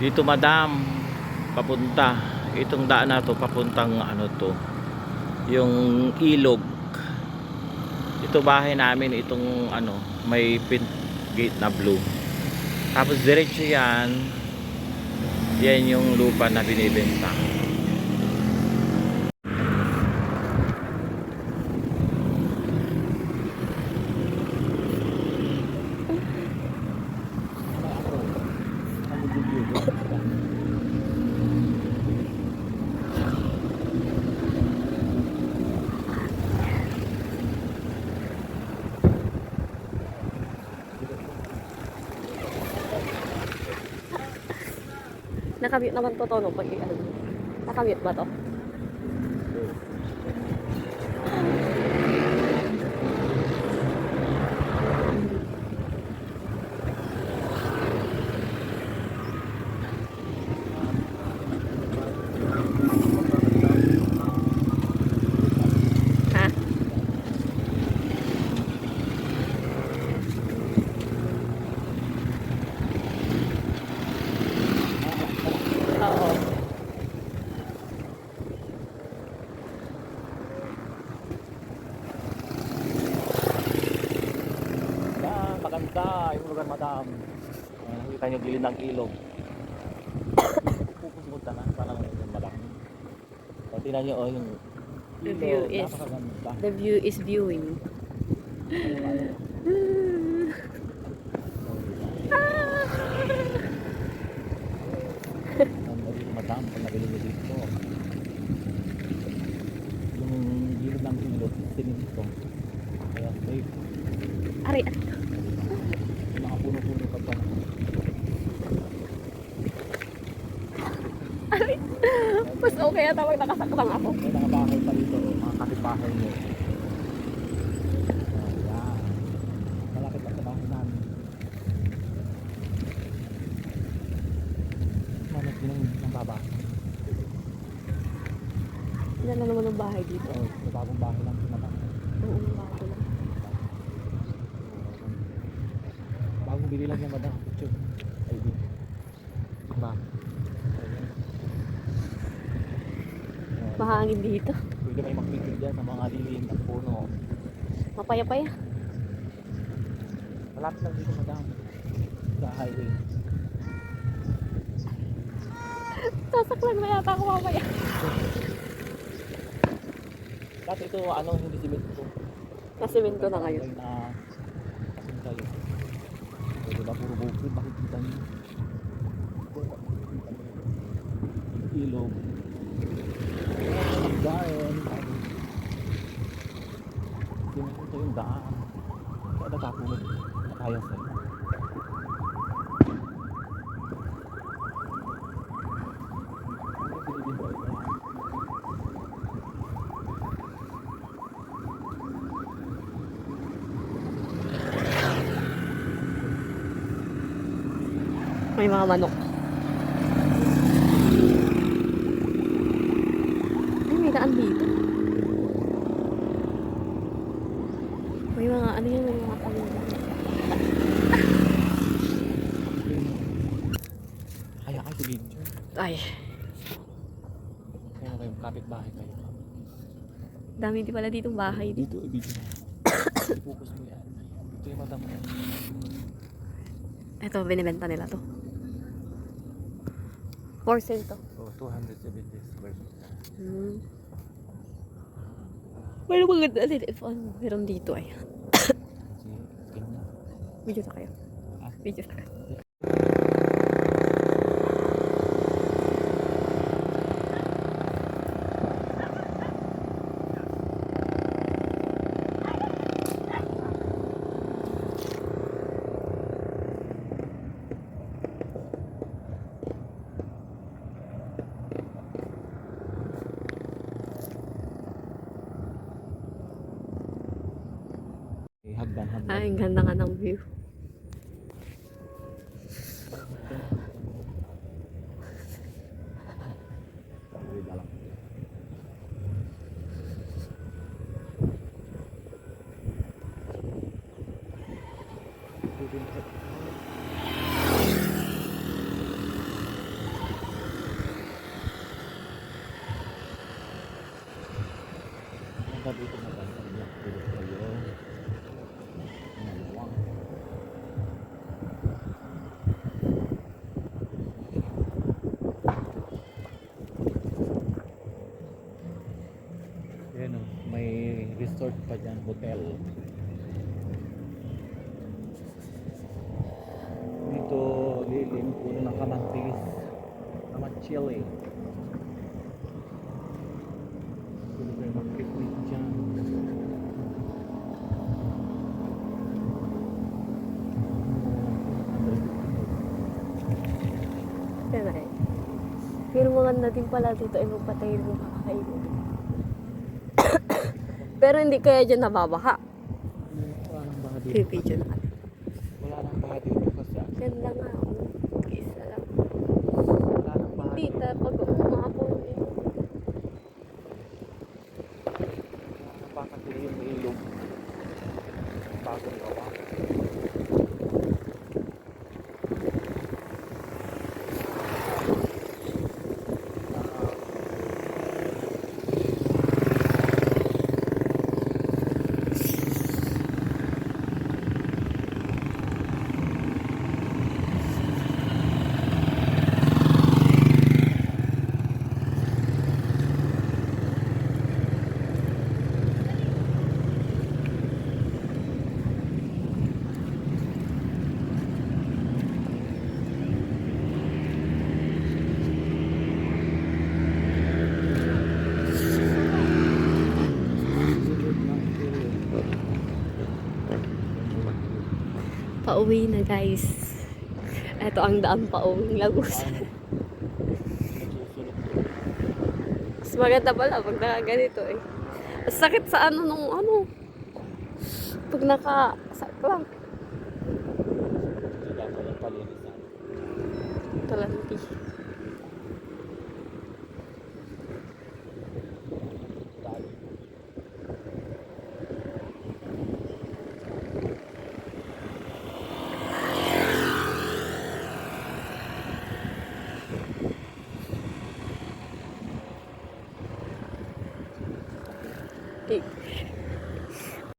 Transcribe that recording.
Dito madam, papunta. Itong daan na to papuntang ano to, yung ilog. Ito bahay namin, itong ano, may pin gate na blue. Tapos diretso yan. Yan yung lupa na binibenta. Nakamute naman to no pag ano. Nakamute ba to? Ha? Oo. Yan, maganda yung lugar madam. Nakita nyo gilid ng ilog. Pupunta na, parang madam. O, tingnan nyo yung The ilog, view is napakaganda. The view is viewing. Madam, pag nabili nyo dito, yung gilid ng ilog, sininto. Kaya safe. Ari. Yung mga puno-puno ka pa. Ari. Mas okay at tawag nakasaklang ako. May mga bahay pa dito, mga kapitbahay nyo. Ayan. Malapit pa sa bahay namin. Manag din ng baba. Yan na naman ang bahay dito. Oo, may bagong bahay lang sila. Oo, bago lang. Bagong bili lang yan, madam. Picture. Ay, di. Diba? Mahangin dito. Pwede may mag-picture dyan sa mga lilim ng puno. Mapaya-paya. Malapit lang dito, madam. Sa highway. Sasaklan na yata ako mamaya. Dati ito, ano, hindi simit ito. Nasimento na ngayon. Na kasuntal. O, diba, puro bukid, makikita niyo. Ilog. Magdaan. Ito yung daan. Kaya nagkakulog. Matayas eh. May mga manok. Ay, may daan dito. May mga ano yan, may mga pamilya. Kaya kayo sa video. Ay, Kaya kayo kapit-bahay kayo. dami din pala ditong bahay. Dito, video. Focus mo yan. Ito yung mata mo. Ito, binibenta nila to. For sale to. Oh, 270 square feet. Pero maganda din if ano, meron dito ay. Kasi, ganyan. Video sa kayo. Video sa kayo. Hagdan. Ay, ang ganda nga ng view. dito na tayo. Tulog kayo. Maluwang. Yan o, may resort pa dyan, hotel. Dito, lilim, puno ng kamantis. Kamachili. Pwede kayo mag-picnic dyan. Yan ay. Pero maganda din pala dito ay magpatayin mo kakainin. Pero hindi kaya dyan nababaha. Wala nang baha dito. Pipidyo na kami. Wala nang baha dito kasi Yan lang nga. Isa lang. wala nang baha Hindi, dito. pag umapon eh. Bakit yung ilog? Bagong gawa. Pauwi na guys. Ito ang daan pauwing Lagos. Mas maganda pala pag nakaganito eh. Mas sakit sa ano nung ano. Pag nakasaklang. Dapat ang palinisan. Talanti.